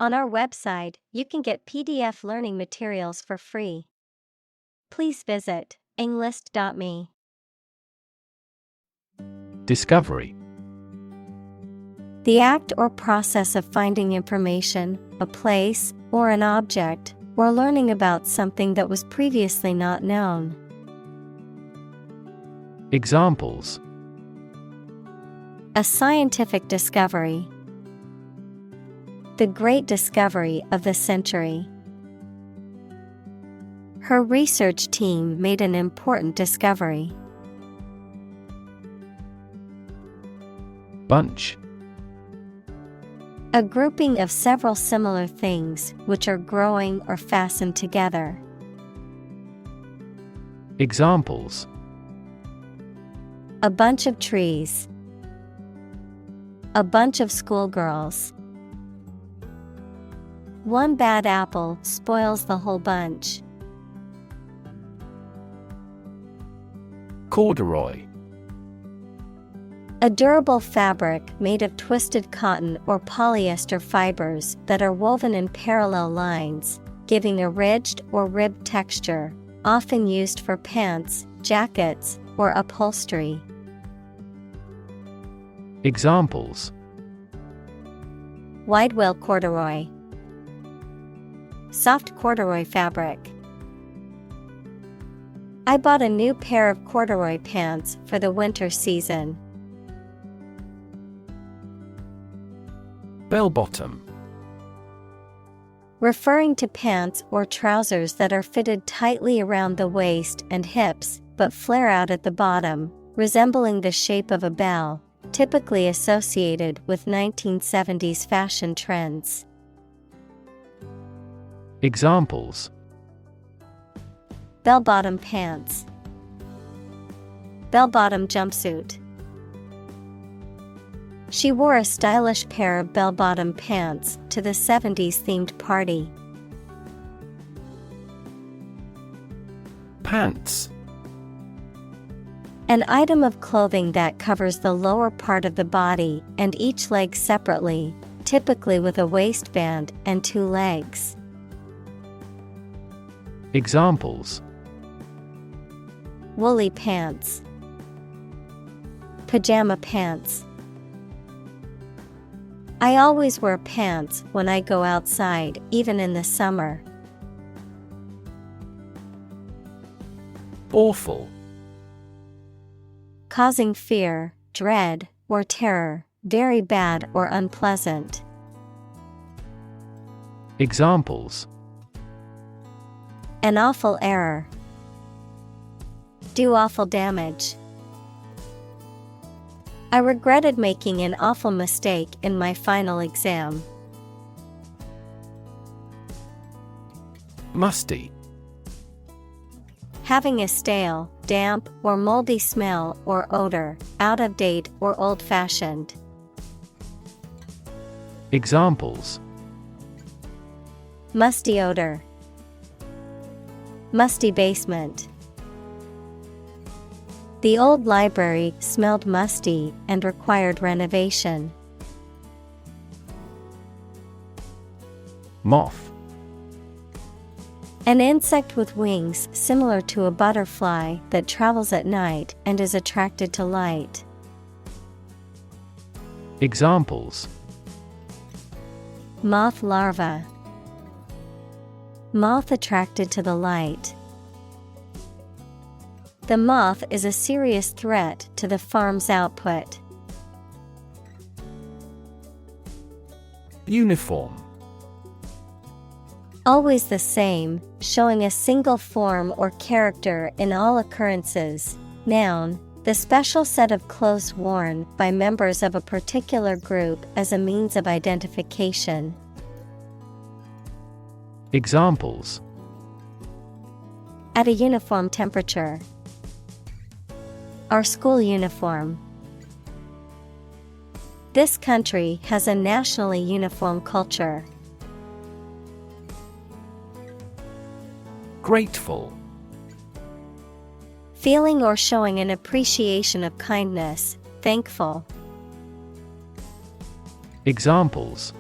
On our website, you can get PDF learning materials for free. Please visit englist.me. Discovery. The act or process of finding information, a place, or an object, or learning about something that was previously not known. Examples: A scientific discovery. The great discovery of the century. Her research team made an important discovery. Bunch. A grouping of several similar things which are growing or fastened together. Examples: A bunch of trees. A bunch of schoolgirls. One bad apple spoils the whole bunch. Corduroy. A durable fabric made of twisted cotton or polyester fibers that are woven in parallel lines, giving a ridged or ribbed texture, often used for pants, jackets, or upholstery. Examples: Wide-well corduroy. Soft corduroy fabric. I bought a new pair of corduroy pants for the winter season. Bell-bottom. Referring to pants or trousers that are fitted tightly around the waist and hips, but flare out at the bottom, resembling the shape of a bell, typically associated with 1970s fashion trends. Examples: Bell-bottom pants. Bell-bottom jumpsuit. She wore a stylish pair of bell-bottom pants to the 70s themed party. Pants. An item of clothing that covers the lower part of the body and each leg separately, typically with a waistband and two legs. Examples: Woolly pants. Pajama pants. I always wear pants when I go outside, even in the summer. Awful. Causing fear, dread, or terror, very bad or unpleasant. Examples: An awful error. Do awful damage. I regretted making an awful mistake in my final exam. Musty. Having a stale, damp, or moldy smell or odor, out of date or old-fashioned. Examples: Musty odor. Musty basement. The old library smelled musty and required renovation. Moth. An insect with wings similar to a butterfly that travels at night and is attracted to light. Examples: Moth larva. Moth attracted to the light. The moth is a serious threat to the farm's output. Uniform. Always the same, showing a single form or character in all occurrences. Noun, the special set of clothes worn by members of a particular group as a means of identification. Examples: At a uniform temperature. Our school uniform. This country has a nationally uniform culture. Grateful. Feeling or showing an appreciation of kindness, thankful. Examples: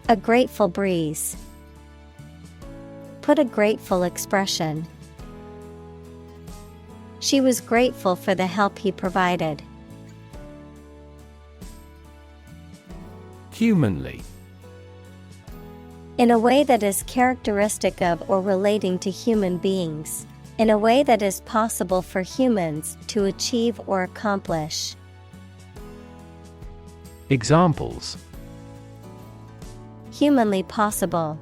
A grateful breeze. Put a grateful expression. She was grateful for the help he provided. Humanly. In a way that is characteristic of or relating to human beings. In a way that is possible for humans to achieve or accomplish. Examples: humanly possible,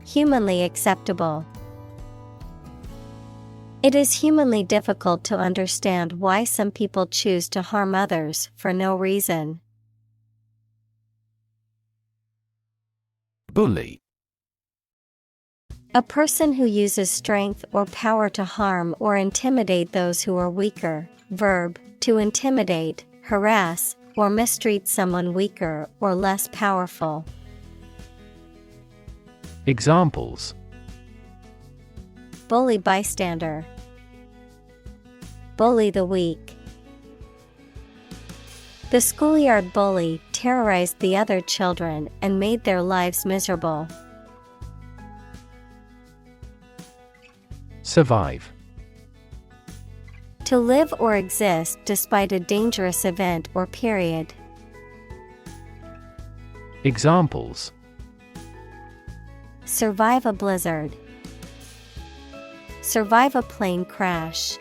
humanly acceptable. It is humanly difficult to understand why some people choose to harm others for no reason. Bully. A person who uses strength or power to harm or intimidate those who are weaker. Verb, to intimidate, harass, or mistreat someone weaker or less powerful. Examples: bully bystander, bully the weak. The schoolyard bully terrorized the other children and made their lives miserable. Survive. To live or exist despite a dangerous event or period. Examples: survive a blizzard, survive a plane crash.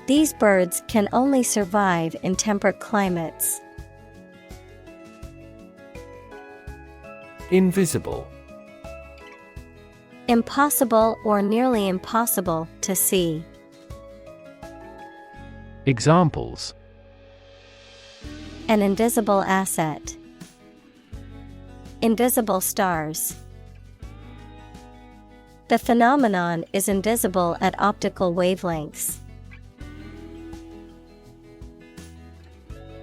These birds can only survive in temperate climates. Invisible. Impossible or nearly impossible to see. Examples: an invisible asset, invisible stars. The phenomenon is invisible at optical wavelengths.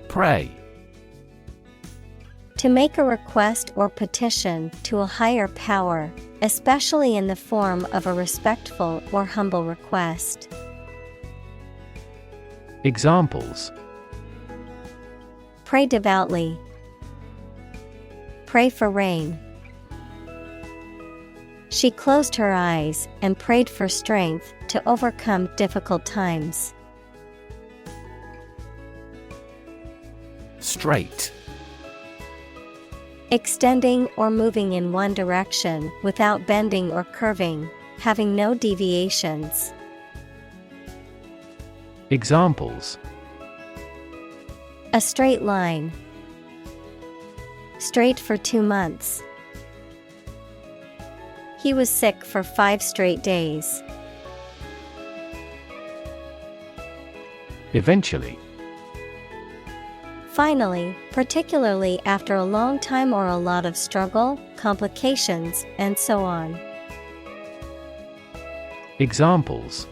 Pray. To make a request or petition to a higher power, especially in the form of a respectful or humble request. Examples: pray devoutly, pray for rain. She closed her eyes and prayed for strength to overcome difficult times. Straight. Extending or moving in one direction without bending or curving, having no deviations. Examples: a straight line, straight for 2 months. He was sick for 5 straight days. Eventually. Finally, particularly after a long time or a lot of struggle, complications, and so on. Examples: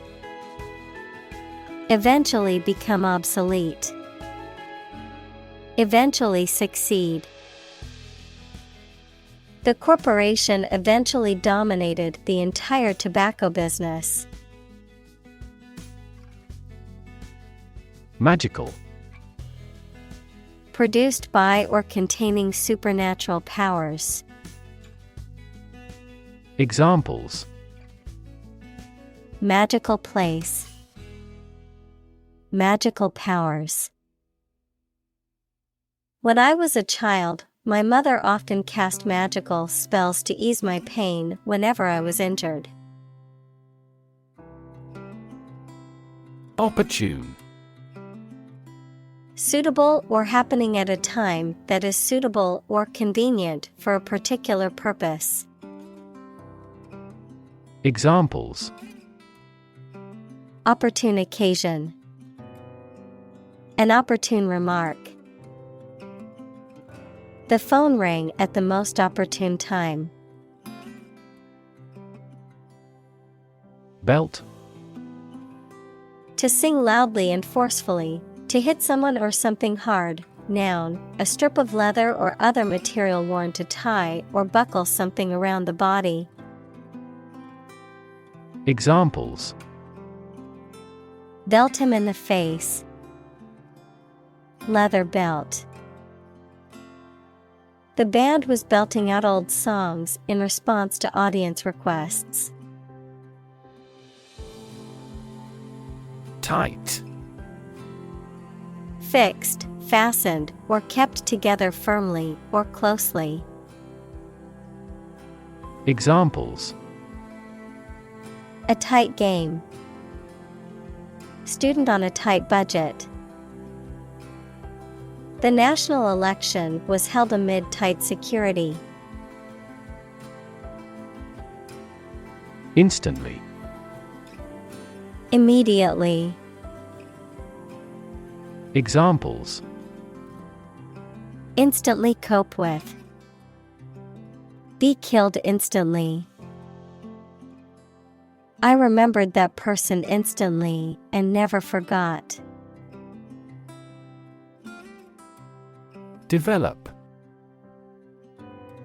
eventually become obsolete, eventually succeed. The corporation eventually dominated the entire tobacco business. Magical. Produced by or containing supernatural powers. Examples: magical place, magical powers. When I was a child, my mother often cast magical spells to ease my pain whenever I was injured. Opportune. Suitable or happening at a time that is suitable or convenient for a particular purpose. Examples: opportune occasion, an opportune remark. The phone rang at the most opportune time. Belt. To sing loudly and forcefully, to hit someone or something hard. Noun, a strip of leather or other material worn to tie or buckle something around the body. Examples: belt him in the face, leather belt. The band was belting out old songs in response to audience requests. Tight. Fixed, fastened, or kept together firmly or closely. Examples: A tight game. Student on a tight budget. The national election was held amid tight security. Instantly. Immediately. Examples: Instantly cope with. Be killed instantly. I remembered that person instantly and never forgot. Develop.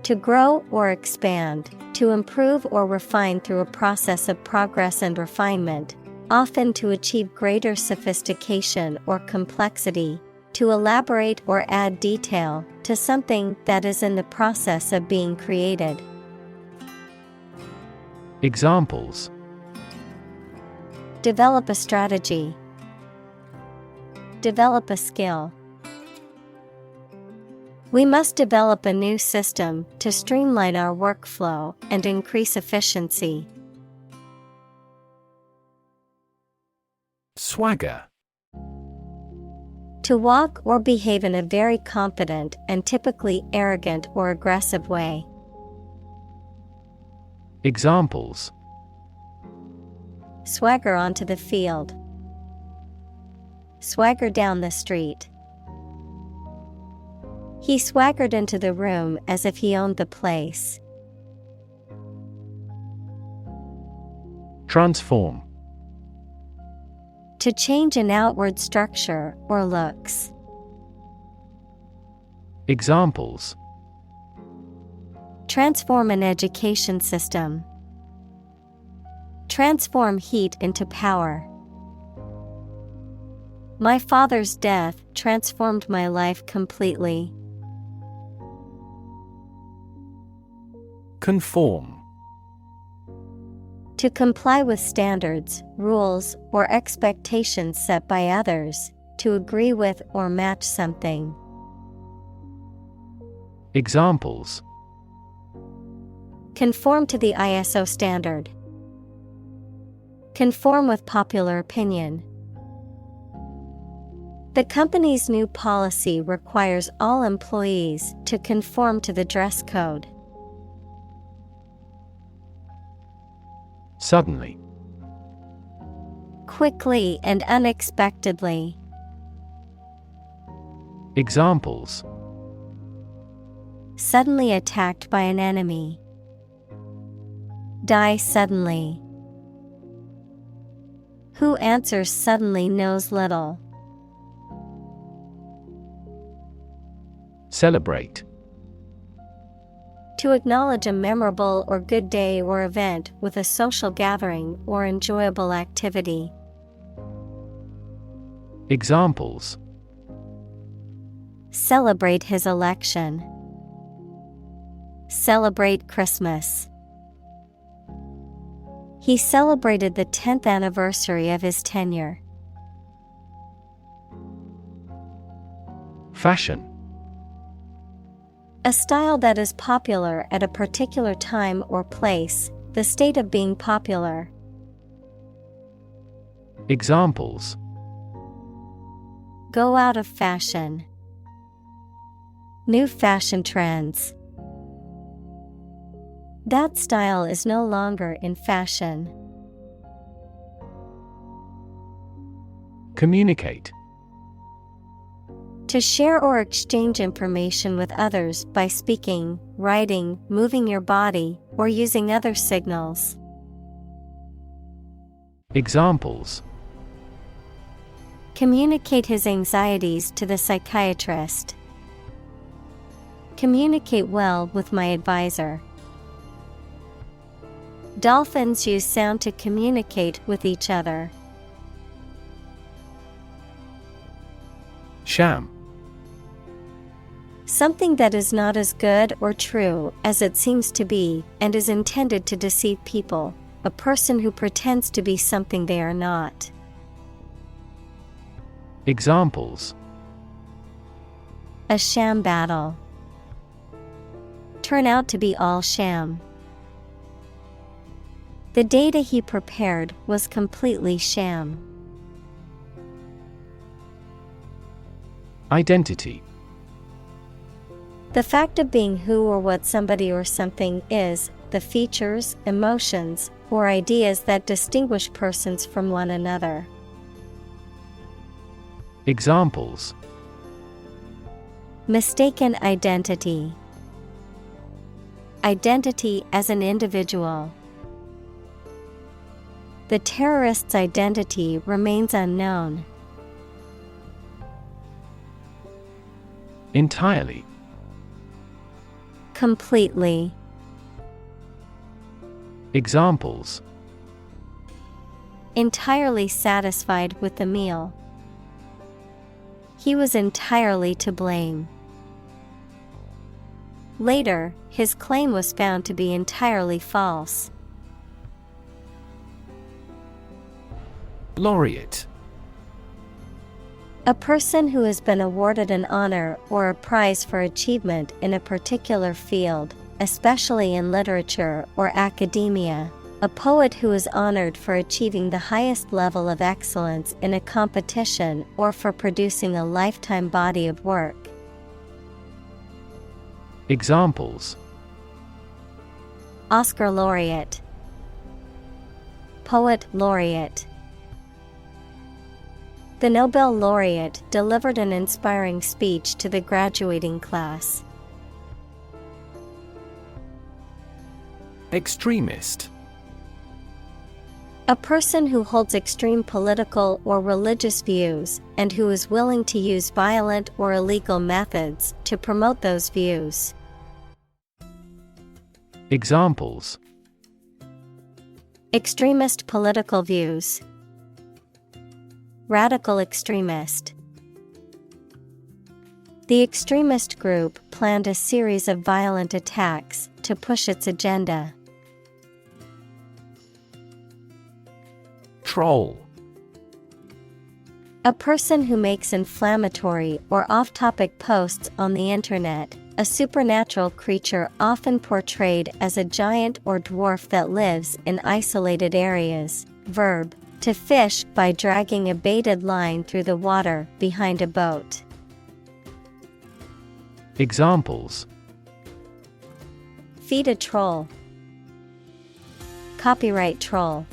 To grow or expand, to improve or refine through a process of progress and refinement, often to achieve greater sophistication or complexity, to elaborate or add detail to something that is in the process of being created. Examples: Develop a strategy. Develop a skill. We must develop a new system to streamline our workflow and increase efficiency. Swagger. To walk or behave in a very confident and typically arrogant or aggressive way. Examples: Swagger onto the field. Swagger down the street. He swaggered into the room as if he owned the place. Transform. To change an outward structure or looks. Examples: Transform an education system. Transform heat into power. My father's death transformed my life completely. Conform. To comply with standards, rules, or expectations set by others, to agree with or match something. Examples: Conform to the ISO standard. Conform with popular opinion. The company's new policy requires all employees to conform to the dress code. Suddenly. Quickly and unexpectedly. Examples: Suddenly attacked by an enemy. Die suddenly. Who answers suddenly knows little. Celebrate. To acknowledge a memorable or good day or event with a social gathering or enjoyable activity. Examples: Celebrate his election. Celebrate Christmas. He celebrated the 10th anniversary of his tenure. Fashion. A style that is popular at a particular time or place, the state of being popular. Examples: Go out of fashion. New fashion trends. That style is no longer in fashion. Communicate. To share or exchange information with others by speaking, writing, moving your body, or using other signals. Examples: Communicate his anxieties to the psychiatrist. Communicate well with my advisor. Dolphins use sound to communicate with each other. Sham. Something that is not as good or true as it seems to be and is intended to deceive people. A person who pretends to be something they are not. Examples: A sham battle. Turn out to be all sham. The data he prepared was completely sham. Identity. The fact of being who or what somebody or something is, the features, emotions, or ideas that distinguish persons from one another. Examples: Mistaken identity. Identity as an individual. The terrorist's identity remains unknown. Entirely. Completely. Examples: Entirely satisfied with the meal. He was entirely to blame. Later, his claim was found to be entirely false. Laureate. A person who has been awarded an honor or a prize for achievement in a particular field, especially in literature or academia. A poet who is honored for achieving the highest level of excellence in a competition or for producing a lifetime body of work. Examples: Oscar laureate. Poet laureate. The Nobel laureate delivered an inspiring speech to the graduating class. Extremist. A person who holds extreme political or religious views and who is willing to use violent or illegal methods to promote those views. Examples: Extremist political views. Radical extremist. The extremist group planned a series of violent attacks to push its agenda. Troll. A person who makes inflammatory or off-topic posts on the internet, a supernatural creature often portrayed as a giant or dwarf that lives in isolated areas. Verb: to fish by dragging a baited line through the water behind a boat. Examples: Feed a troll. Copyright troll.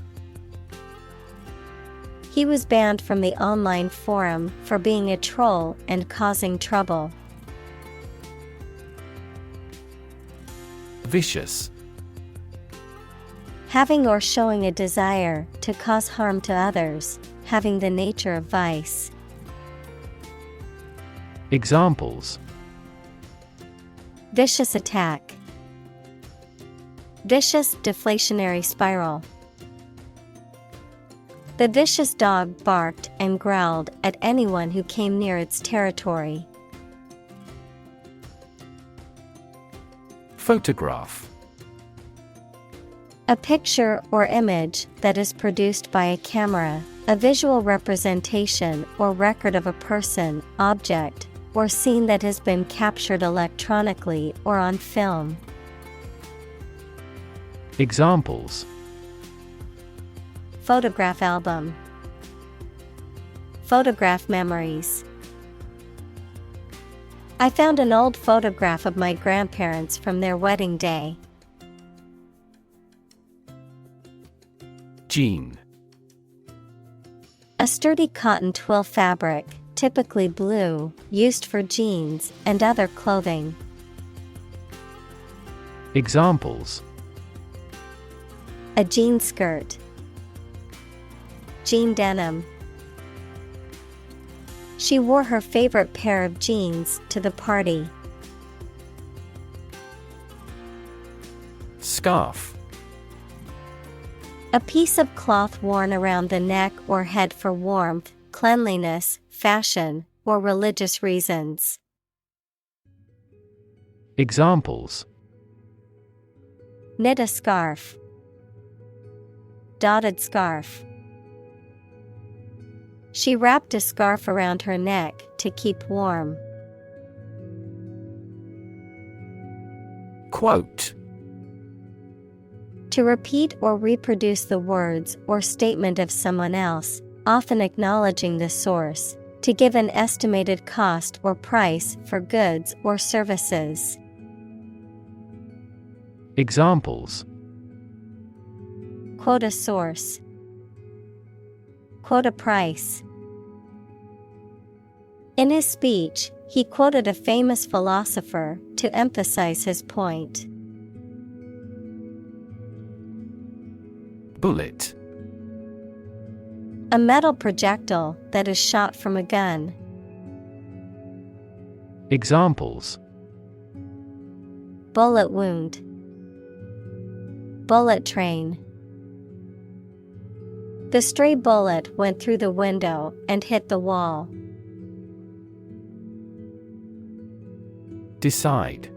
He was banned from the online forum for being a troll and causing trouble. Vicious. Having or showing a desire to cause harm to others, having the nature of vice. Examples: Vicious attack. Vicious deflationary spiral. The vicious dog barked and growled at anyone who came near its territory. Photograph. A picture or image that is produced by a camera, a visual representation or record of a person, object, or scene that has been captured electronically or on film. Examples: Photograph album. Photograph memories. I found an old photograph of my grandparents from their wedding day. Jean. A sturdy cotton twill fabric, typically blue, used for jeans and other clothing. Examples: A jean skirt. Jean denim. She wore her favorite pair of jeans to the party. Scarf. A piece of cloth worn around the neck or head for warmth, cleanliness, fashion, or religious reasons. Examples: knit a scarf, dotted scarf. She wrapped a scarf around her neck to keep warm. Quote: To repeat or reproduce the words or statement of someone else, often acknowledging the source, to give an estimated cost or price for goods or services. Examples: Quote a source. Quote a price. In his speech, he quoted a famous philosopher to emphasize his point. Bullet. A metal projectile that is shot from a gun. Examples: Bullet wound. Bullet train. The stray bullet went through the window and hit the wall. Decide.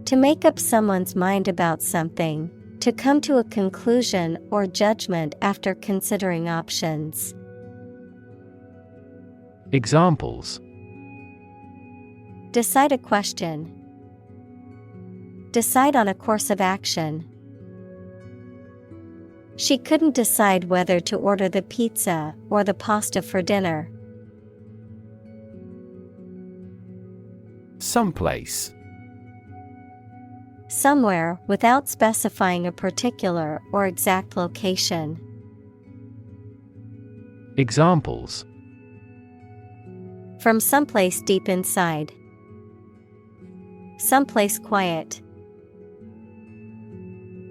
To make up someone's mind about something, to come to a conclusion or judgment after considering options. Examples: Decide a question. Decide on a course of action. She couldn't decide whether to order the pizza or the pasta for dinner. Someplace. Somewhere without specifying a particular or exact location. Examples: From someplace deep inside. Someplace quiet.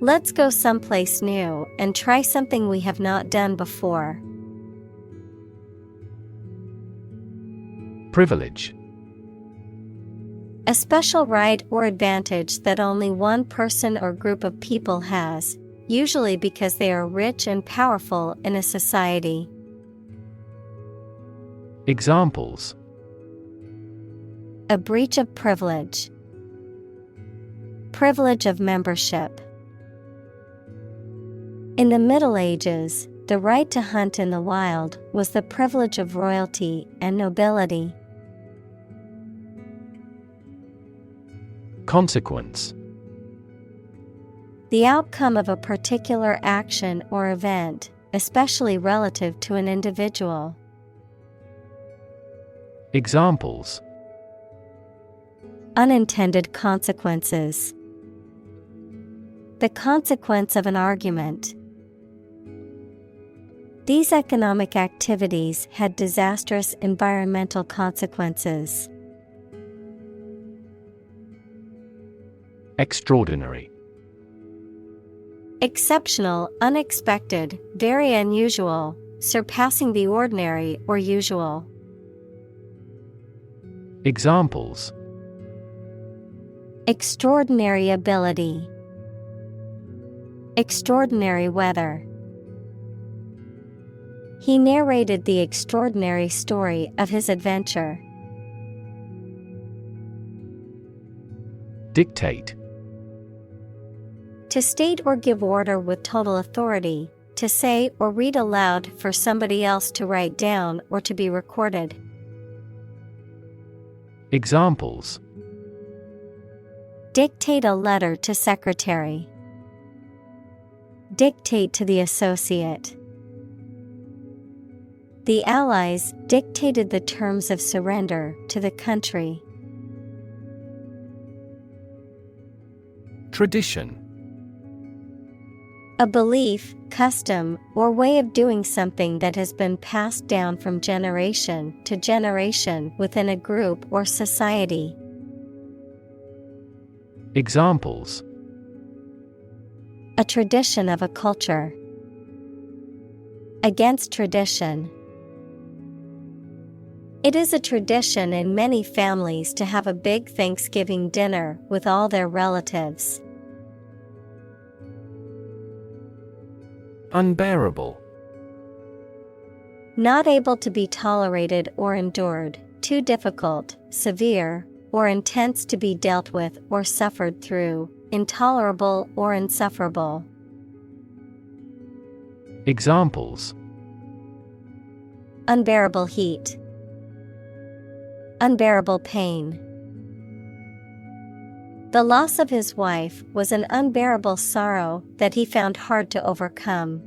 Let's go someplace new and try something we have not done before. Privilege. A special right or advantage that only one person or group of people has, usually because they are rich and powerful in a society. Examples: A breach of privilege. Privilege of membership. In the Middle Ages, the right to hunt in the wild was the privilege of royalty and nobility. Consequence. The outcome of a particular action or event, especially relative to an individual. Examples: Unintended consequences. The consequence of an argument. These economic activities had disastrous environmental consequences. Extraordinary. Exceptional, unexpected, very unusual, surpassing the ordinary or usual. Examples: Extraordinary ability. Extraordinary weather. He narrated the extraordinary story of his adventure. Dictate. To state or give order with total authority, to say or read aloud for somebody else to write down or to be recorded. Examples: Dictate a letter to secretary. Dictate to the associate. The Allies dictated the terms of surrender to the country. Tradition. A belief, custom, or way of doing something that has been passed down from generation to generation within a group or society. Examples: A tradition of a culture. Against tradition. It is a tradition in many families to have a big Thanksgiving dinner with all their relatives. Unbearable. Not able to be tolerated or endured, too difficult, severe, or intense to be dealt with or suffered through, intolerable or insufferable. Examples: Unbearable heat. Unbearable pain. The loss of his wife was an unbearable sorrow that he found hard to overcome.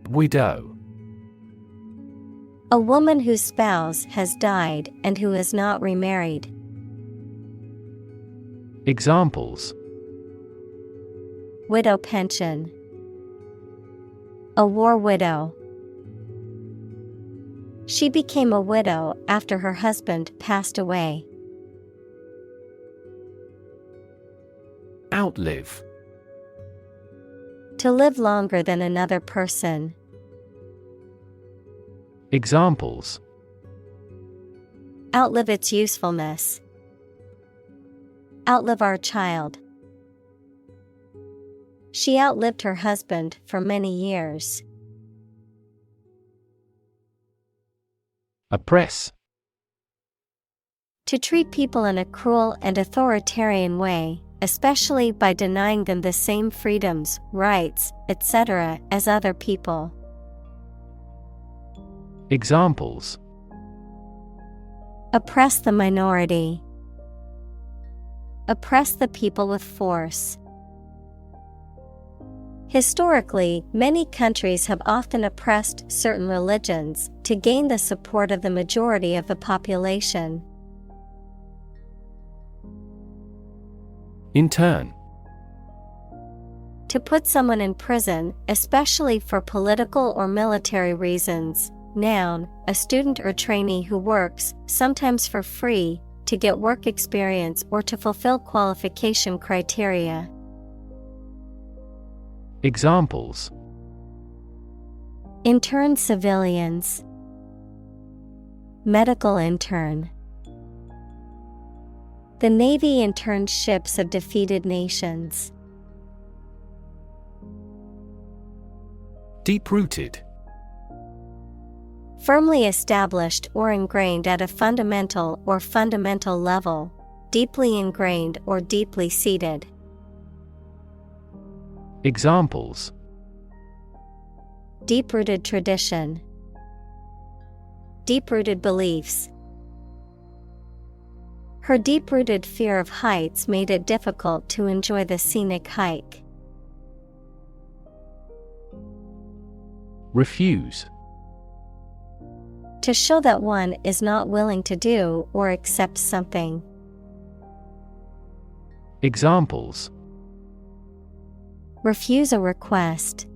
Widow. A woman whose spouse has died and who is not remarried. Examples: Widow pension. A war widow. She became a widow after her husband passed away. Outlive. To live longer than another person. Examples: Outlive its usefulness. Outlive our child. She outlived her husband for many years. Oppress. To treat people in a cruel and authoritarian way, especially by denying them the same freedoms, rights, etc. as other people. Examples: Oppress the minority. Oppress the people with force. Historically, many countries have often oppressed certain religions to gain the support of the majority of the population. Intern. To put someone in prison, especially for political or military reasons. Noun, a student or trainee who works, sometimes for free, to get work experience or to fulfill qualification criteria. Examples: Intern civilians. Medical intern. The Navy interned ships of defeated nations. Deep-rooted. Firmly established or ingrained at a fundamental or fundamental level, deeply ingrained or deeply seated. Examples: Deep-rooted tradition. Deep-rooted beliefs. Her deep-rooted fear of heights made it difficult to enjoy the scenic hike. Refuse. To show that one is not willing to do or accept something. Examples: Refuse a request.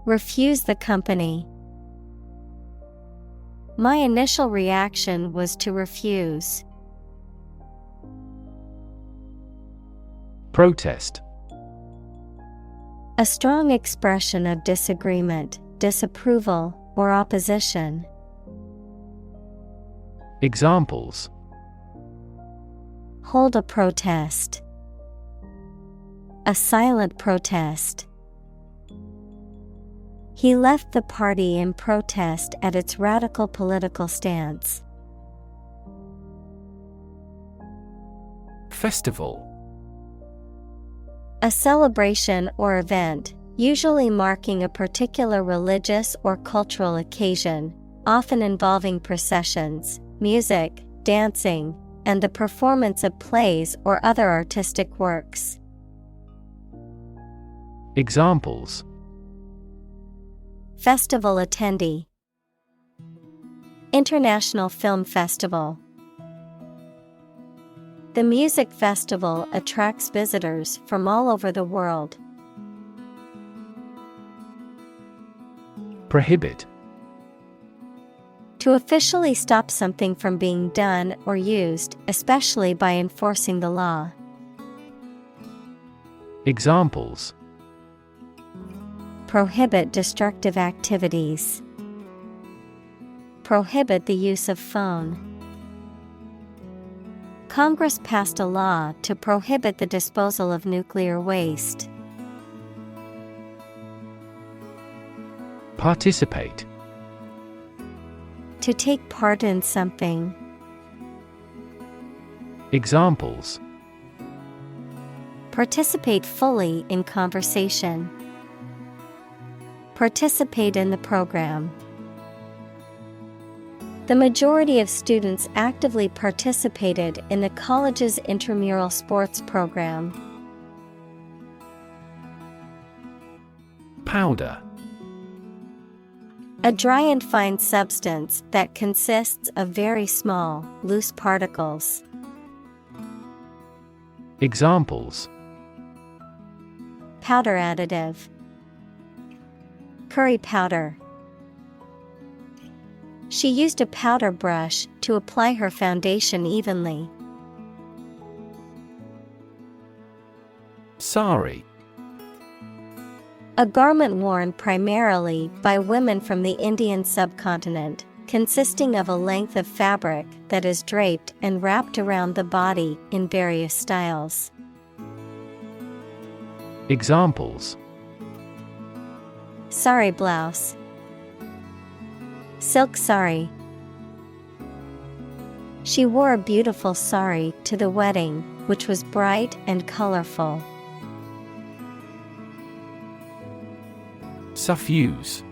Refuse the company. My initial reaction was to refuse. Protest. A strong expression of disagreement, disapproval, or opposition. Examples: Hold a protest. A silent protest. He left the party in protest at its radical political stance. Festival. A celebration or event, usually marking a particular religious or cultural occasion, often involving processions, music, dancing, and the performance of plays or other artistic works. Examples: Festival attendee. International Film Festival. The music festival attracts visitors from all over the world. Prohibit. To officially stop something from being done or used, especially by enforcing the law. Examples: Prohibit destructive activities. Prohibit the use of phone. Congress passed a law to prohibit the disposal of nuclear waste. Participate. To take part in something. Examples: Participate fully in conversation. Participate in the program. The majority of students actively participated in the college's intramural sports program. Powder. A dry and fine substance that consists of very small, loose particles. Examples: Powder additive. Curry powder. She used a powder brush to apply her foundation evenly. Sari. A garment worn primarily by women from the Indian subcontinent, consisting of a length of fabric that is draped and wrapped around the body in various styles. Examples: Sari blouse. Silk sari. She wore a beautiful sari to the wedding, which was bright and colorful. Suffuse.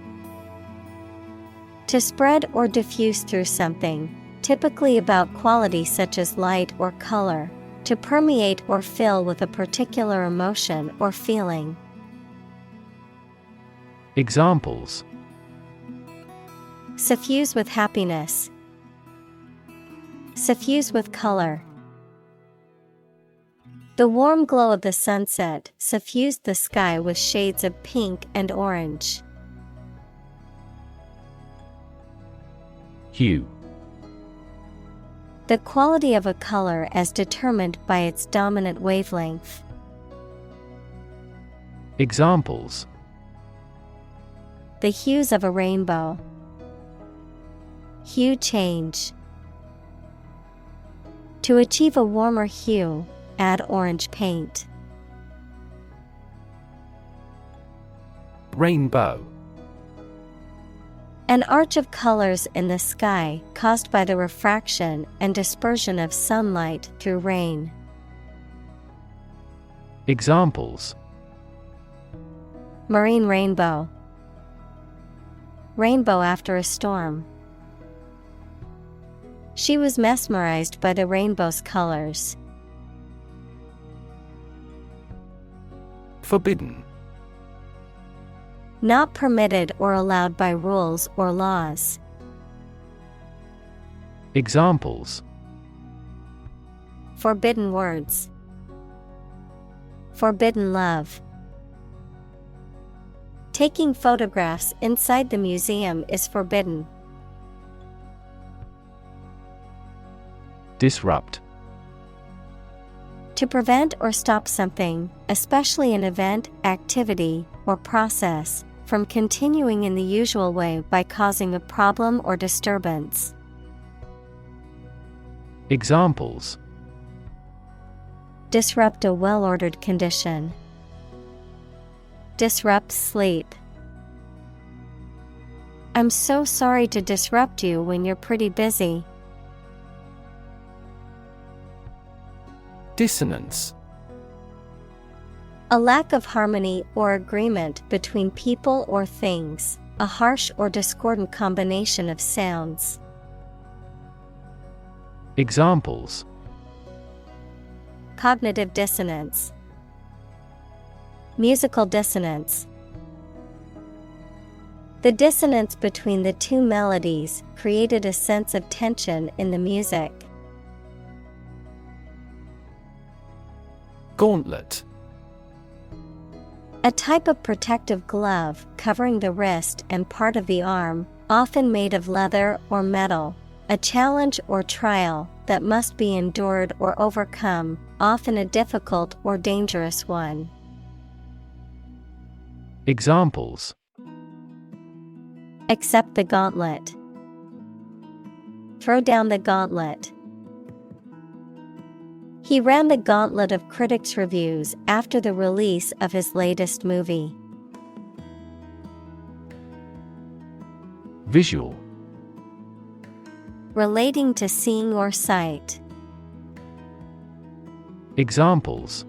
To spread or diffuse through something, typically about quality such as light or color, to permeate or fill with a particular emotion or feeling. Examples: Suffuse with happiness. Suffuse with color. The warm glow of the sunset suffused the sky with shades of pink and orange. Hue. The quality of a color as determined by its dominant wavelength. Examples: The hues of a rainbow. Hue change. To achieve a warmer hue, add orange paint. Rainbow. An arch of colors in the sky caused by the refraction and dispersion of sunlight through rain. Examples: Marine rainbow. Rainbow after a storm. She was mesmerized by the rainbow's colors. Forbidden. Not permitted or allowed by rules or laws. Examples: Forbidden words. Forbidden love. Taking photographs inside the museum is forbidden. Disrupt. To prevent or stop something, especially an event, activity, or process, from continuing in the usual way by causing a problem or disturbance. Examples: Disrupt a well-ordered condition. Disrupt sleep. I'm so sorry to disrupt you when you're pretty busy. Dissonance. A lack of harmony or agreement between people or things, a harsh or discordant combination of sounds. Examples: Cognitive dissonance. Musical dissonance. The dissonance between the two melodies created a sense of tension in the music. Gauntlet. A type of protective glove covering the wrist and part of the arm, often made of leather or metal. A challenge or trial that must be endured or overcome, often a difficult or dangerous one. Examples: Accept the gauntlet. Throw down the gauntlet. He ran the gauntlet of critics' reviews after the release of his latest movie. Visual. relating to seeing or sight. Examples: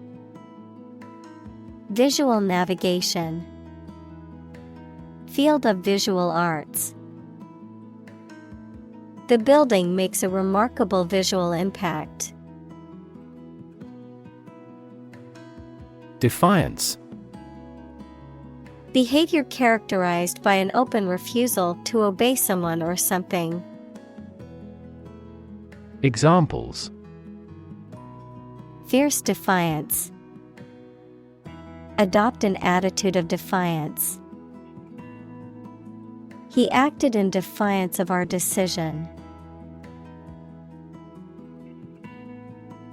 Visual navigation. Field of visual arts. The building makes a remarkable visual impact. Defiance. Behavior characterized by an open refusal to obey someone or something. Examples: Fierce defiance. Adopt an attitude of defiance. He acted in defiance of our decision.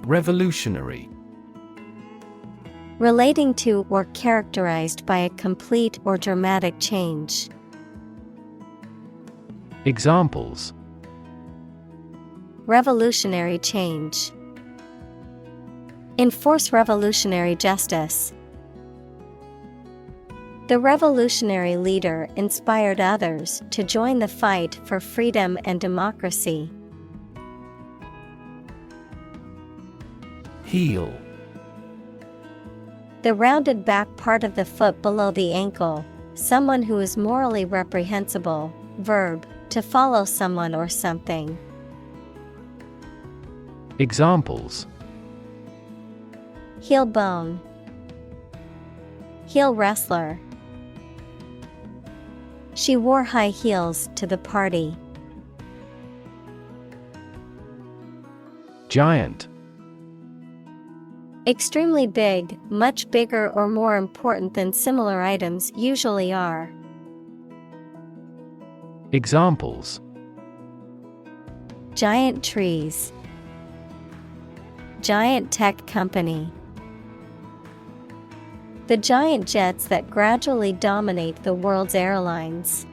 Revolutionary. Relating to or characterized by a complete or dramatic change. Examples: Revolutionary change. Enforce revolutionary justice. The revolutionary leader inspired others to join the fight for freedom and democracy. Heel. The rounded back part of the foot below the ankle, someone who is morally reprehensible. Verb, to follow someone or something. Examples: Heel bone. Heel wrestler. She wore high heels to the party. Giant. Extremely big, much bigger or more important than similar items usually are. Examples: Giant trees. Giant tech company. The giant jets that gradually dominate the world's airlines.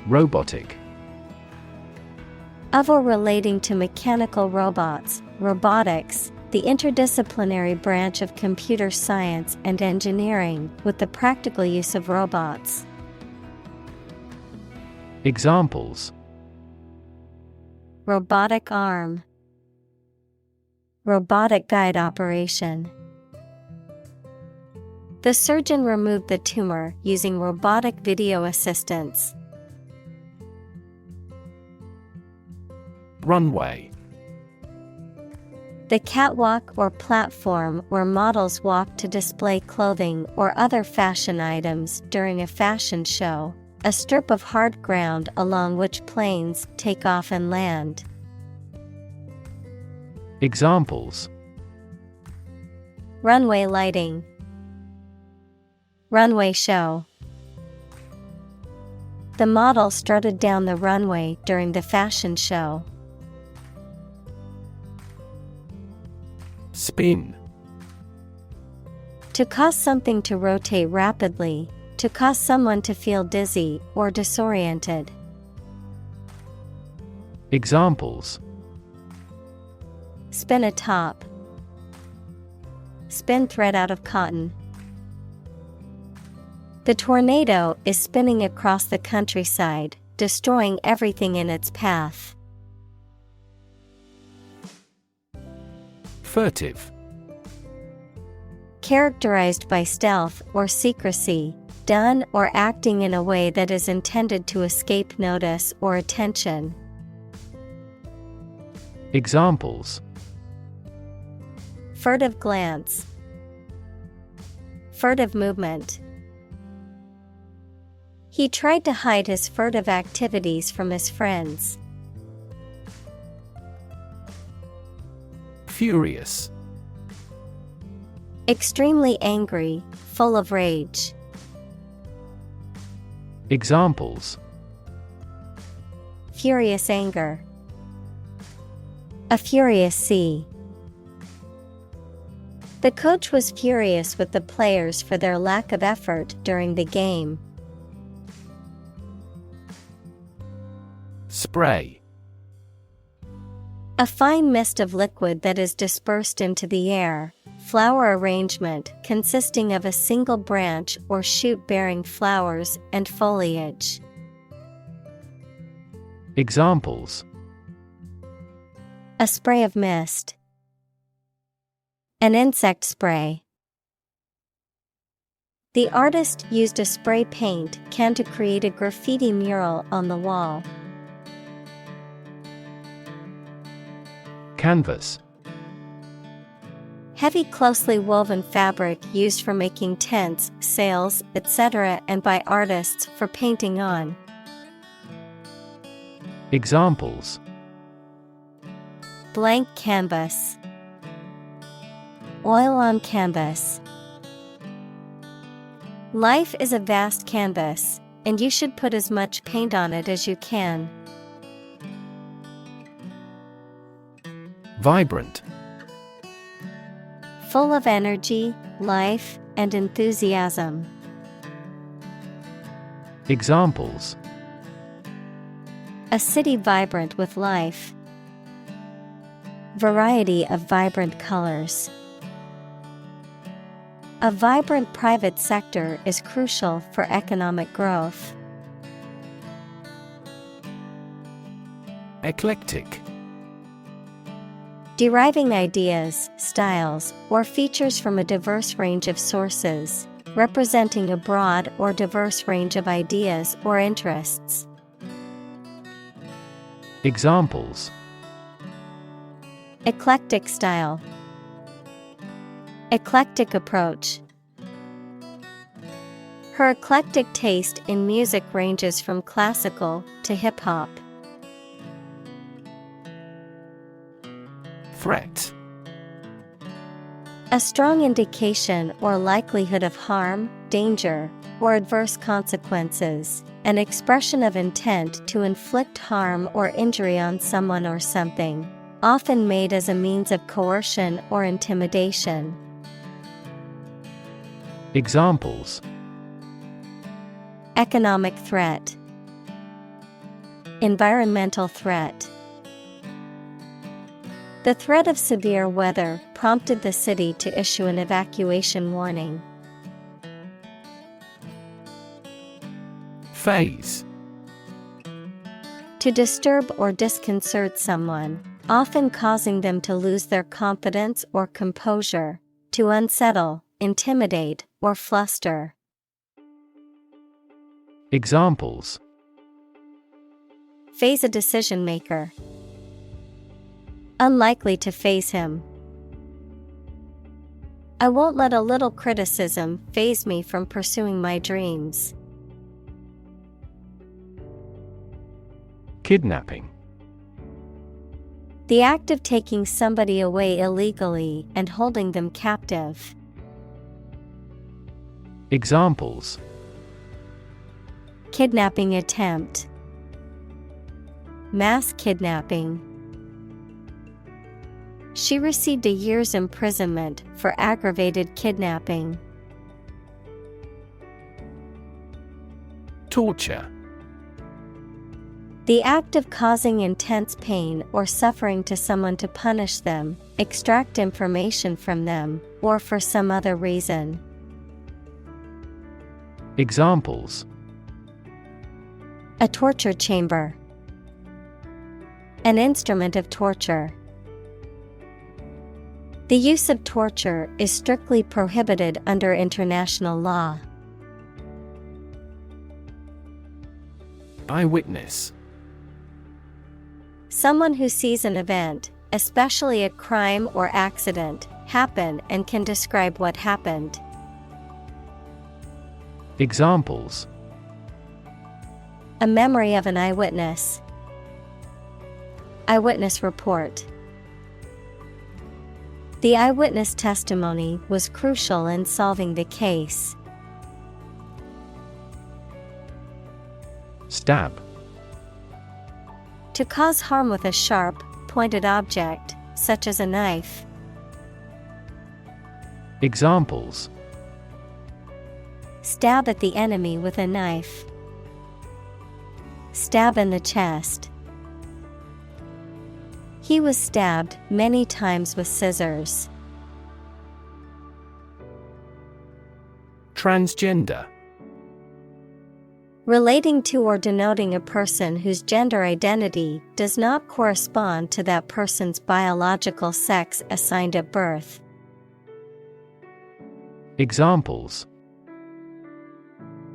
Robotic. Of or relating to mechanical robots, robotics, the interdisciplinary branch of computer science and engineering with the practical use of robots. Examples: Robotic arm. Robotic guide operation. The surgeon removed the tumor using robotic video assistance. Runway. The catwalk or platform where models walk to display clothing or other fashion items during a fashion show, a strip of hard ground along which planes take off and land. Examples: Runway lighting. Runway show. The model strutted down the runway during the fashion show. Spin. To cause something to rotate rapidly, to cause someone to feel dizzy or disoriented. Examples: Spin a top. Spin thread out of cotton. The tornado is spinning across the countryside, destroying everything in its path. Furtive. Characterized by stealth or secrecy, done or acting in a way that is intended to escape notice or attention. Examples: Furtive glance. Furtive movement. He tried to hide his furtive activities from his friends. Furious. Extremely angry, full of rage. Examples: Furious anger. A furious sea. The coach was furious with the players for their lack of effort during the game. Spray. A fine mist of liquid that is dispersed into the air. Flower arrangement consisting of a single branch or shoot bearing flowers and foliage. Examples: a spray of mist, an insect spray. The artist used a spray paint can to create a graffiti mural on the wall. Canvas. Heavy, closely woven fabric used for making tents, sails, etc., and by artists for painting on. Examples: blank canvas, oil on canvas. Life is a vast canvas, and you should put as much paint on it as you can. Vibrant. Full of energy, life, and enthusiasm. Examples: a city vibrant with life. Variety of vibrant colors. A vibrant private sector is crucial for economic growth. Eclectic. Deriving ideas, styles, or features from a diverse range of sources, representing a broad or diverse range of ideas or interests. Examples: eclectic style. Eclectic approach. Her eclectic taste in music ranges from classical to hip-hop. Threat. A strong indication or likelihood of harm, danger, or adverse consequences, an expression of intent to inflict harm or injury on someone or something, often made as a means of coercion or intimidation. Examples: economic threat. Environmental threat. The threat of severe weather prompted the city to issue an evacuation warning. Phase. To disturb or disconcert someone, often causing them to lose their confidence or composure, to unsettle, intimidate, or fluster. Examples: phase a decision maker. Unlikely to phase him. I won't let a little criticism phase me from pursuing my dreams. Kidnapping. The act of taking somebody away illegally and holding them captive. Examples: kidnapping attempt. Mass kidnapping. She received a year's imprisonment for aggravated kidnapping. Torture. The act of causing intense pain or suffering to someone to punish them, extract information from them, or for some other reason. Examples: a torture chamber. An instrument of torture. The use of torture is strictly prohibited under international law. Eyewitness. Someone who sees an event, especially a crime or accident, happen and can describe what happened. Examples: a memory of an eyewitness. Eyewitness report. The eyewitness testimony was crucial in solving the case. Stab. To cause harm with a sharp, pointed object, such as a knife. Examples: stab at the enemy with a knife. Stab in the chest. He was stabbed many times with scissors. Transgender. Relating to or denoting a person whose gender identity does not correspond to that person's biological sex assigned at birth. Examples: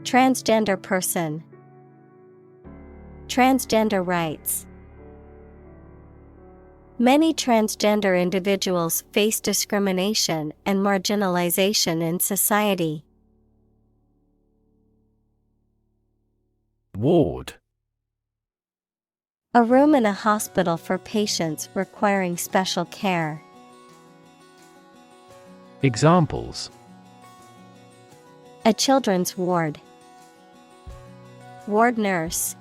Transgender person. Transgender rights. Many transgender individuals face discrimination and marginalization in society. Ward. A room in a hospital for patients requiring special care. Examples: A children's ward. Ward nurse.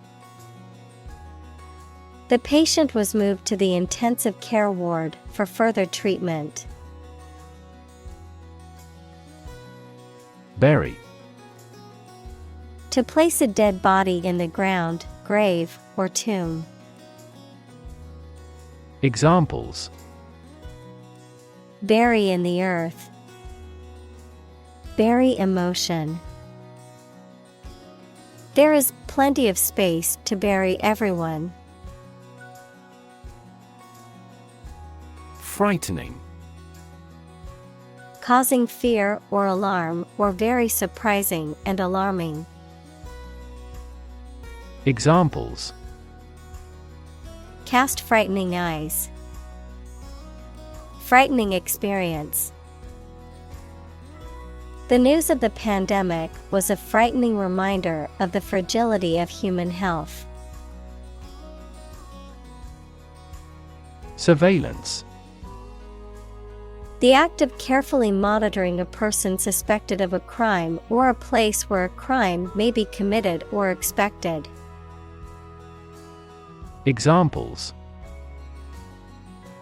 The patient was moved to the intensive care ward for further treatment. Bury. To place a dead body in the ground, grave, or tomb. Examples: Bury in the earth. Bury emotion. There is plenty of space to bury everyone. Frightening. Causing fear or alarm, or very surprising and alarming. Examples: Cast frightening eyes. Frightening experience. The news of the pandemic was a frightening reminder of the fragility of human health. Surveillance. The act of carefully monitoring a person suspected of a crime or a place where a crime may be committed or expected. Examples: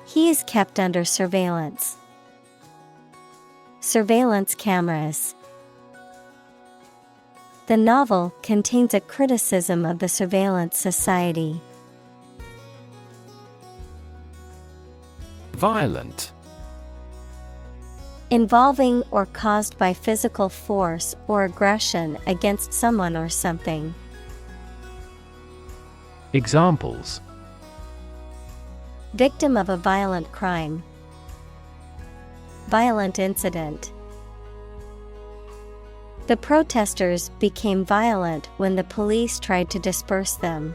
He is kept under surveillance. Surveillance cameras. The novel contains a criticism of the surveillance society. Violent. Involving or caused by physical force or aggression against someone or something. Examples: Victim of a violent crime. Violent incident. The protesters became violent when the police tried to disperse them.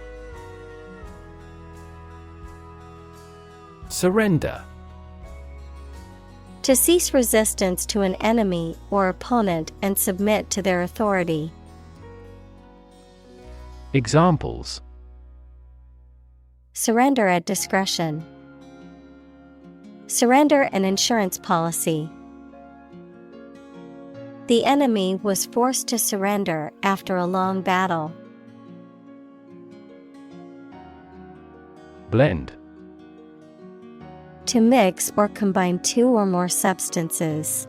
Surrender. To cease resistance to an enemy or opponent and submit to their authority. Examples: Surrender at discretion. Surrender an insurance policy. The enemy was forced to surrender after a long battle. Blend. To mix or combine two or more substances.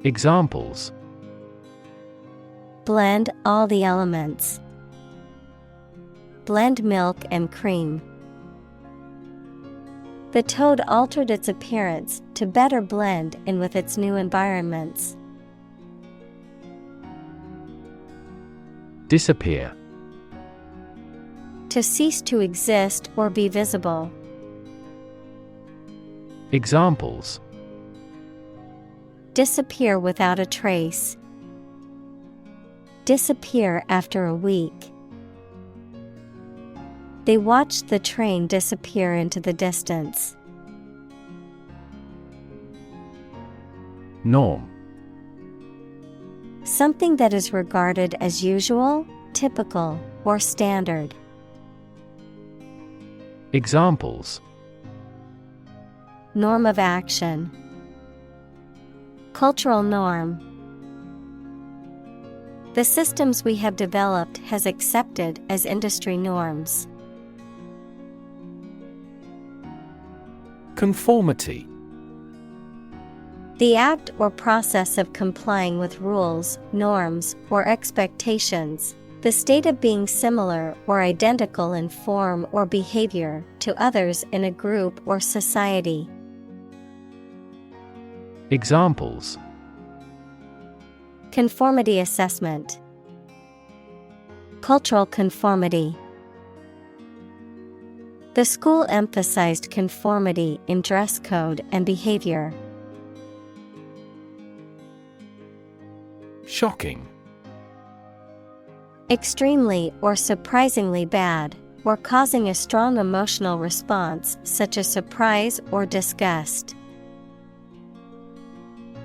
Examples: Blend all the elements. Blend milk and cream. The toad altered its appearance to better blend in with its new environments. Disappear. To cease to exist or be visible. Examples: Disappear without a trace. Disappear after a week. They watched the train disappear into the distance. Norm. Something that is regarded as usual, typical, or standard. Examples: Norm of action. Cultural norm. The systems we have developed has accepted as industry norms. Conformity. The act or process of complying with rules, norms, or expectations. The state of being similar or identical in form or behavior to others in a group or society. Examples: Conformity assessment. Cultural conformity. The school emphasized conformity in dress code and behavior. Shocking. Extremely or surprisingly bad, or causing a strong emotional response such as surprise or disgust.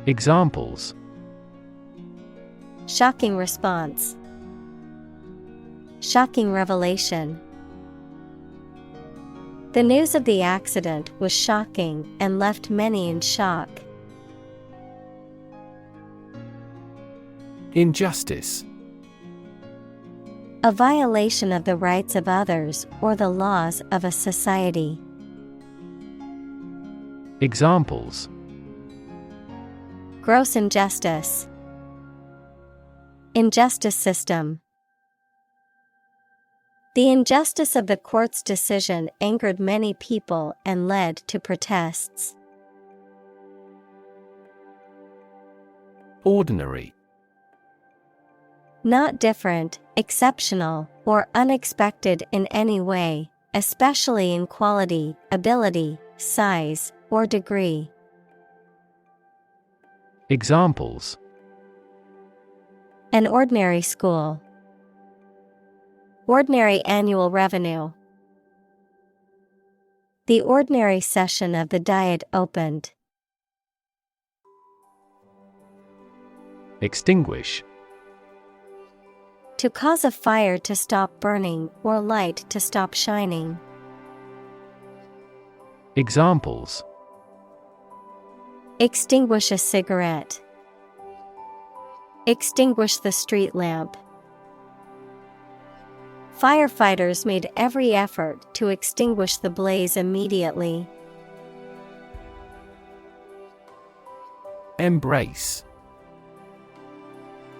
Examples: Shocking response. Shocking revelation. The news of the accident was shocking and left many in shock. Injustice. A violation of the rights of others or the laws of a society. Examples: Gross injustice. Injustice system. The injustice of the court's decision angered many people and led to protests. Ordinary. Not different, exceptional, or unexpected in any way, especially in quality, ability, size, or degree. Examples: An ordinary school. Ordinary annual revenue. The ordinary session of the Diet opened. Extinguish. To cause a fire to stop burning or light to stop shining. Examples: Extinguish a cigarette. Extinguish the street lamp. Firefighters made every effort to extinguish the blaze immediately. Embrace.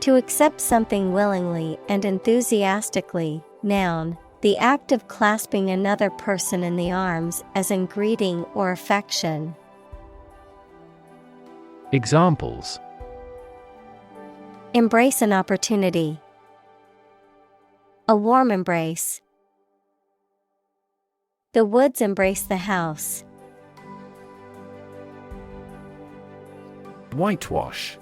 To accept something willingly and enthusiastically. Noun, the act of clasping another person in the arms as in greeting or affection. Examples: Embrace an opportunity. A warm embrace. The woods embrace the house. Whitewash.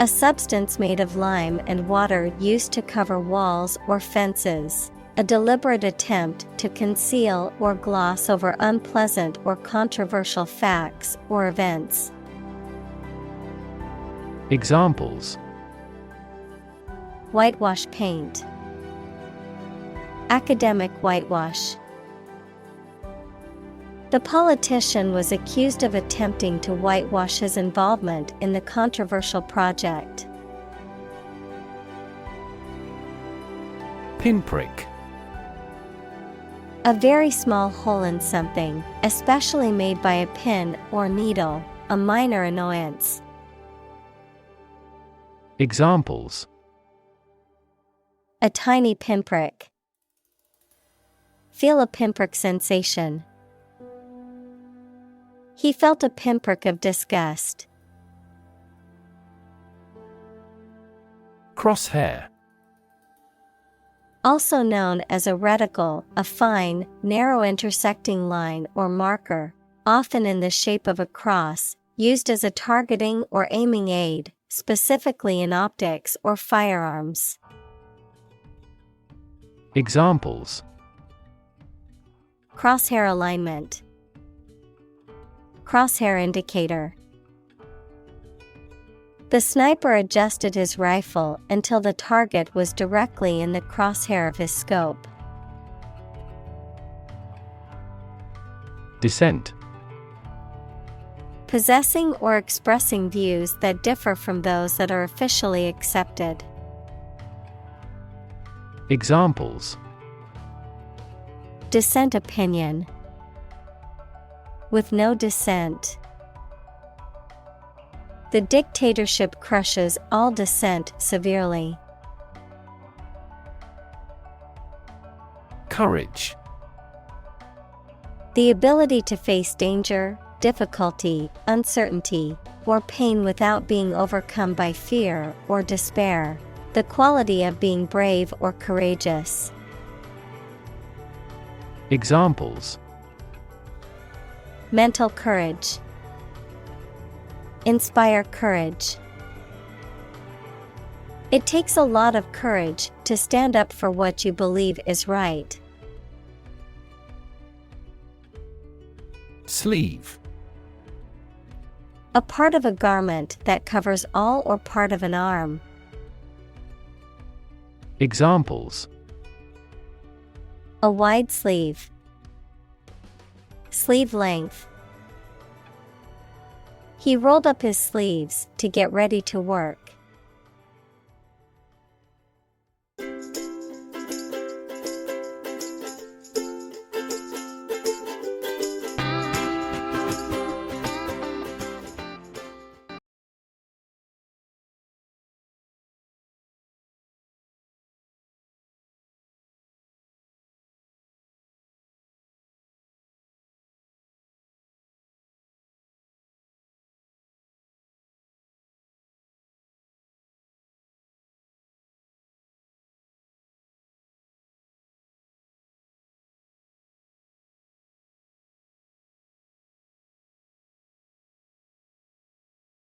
A substance made of lime and water used to cover walls or fences. A deliberate attempt to conceal or gloss over unpleasant or controversial facts or events. Examples: Whitewash paint. Academic whitewash. The politician was accused of attempting to whitewash his involvement in the controversial project. Pinprick. A very small hole in something, especially made by a pin or needle, a minor annoyance. Examples: A tiny pinprick. Feel a pinprick sensation. He felt a pinprick of disgust. Crosshair. Also known as a reticle, a fine, narrow intersecting line or marker, often in the shape of a cross, used as a targeting or aiming aid, specifically in optics or firearms. Examples: Crosshair alignment. Crosshair indicator. The sniper adjusted his rifle until the target was directly in the crosshair of his scope. Dissent. Possessing or expressing views that differ from those that are officially accepted. Examples: Dissent opinion. With no dissent. The dictatorship crushes all dissent severely. Courage. The ability to face danger, difficulty, uncertainty, or pain without being overcome by fear or despair. The quality of being brave or courageous. Examples: Mental courage. Inspire courage. It takes a lot of courage to stand up for what you believe is right. Sleeve. A part of a garment that covers all or part of an arm. Examples: A wide sleeve. Sleeve length. He rolled up his sleeves to get ready to work.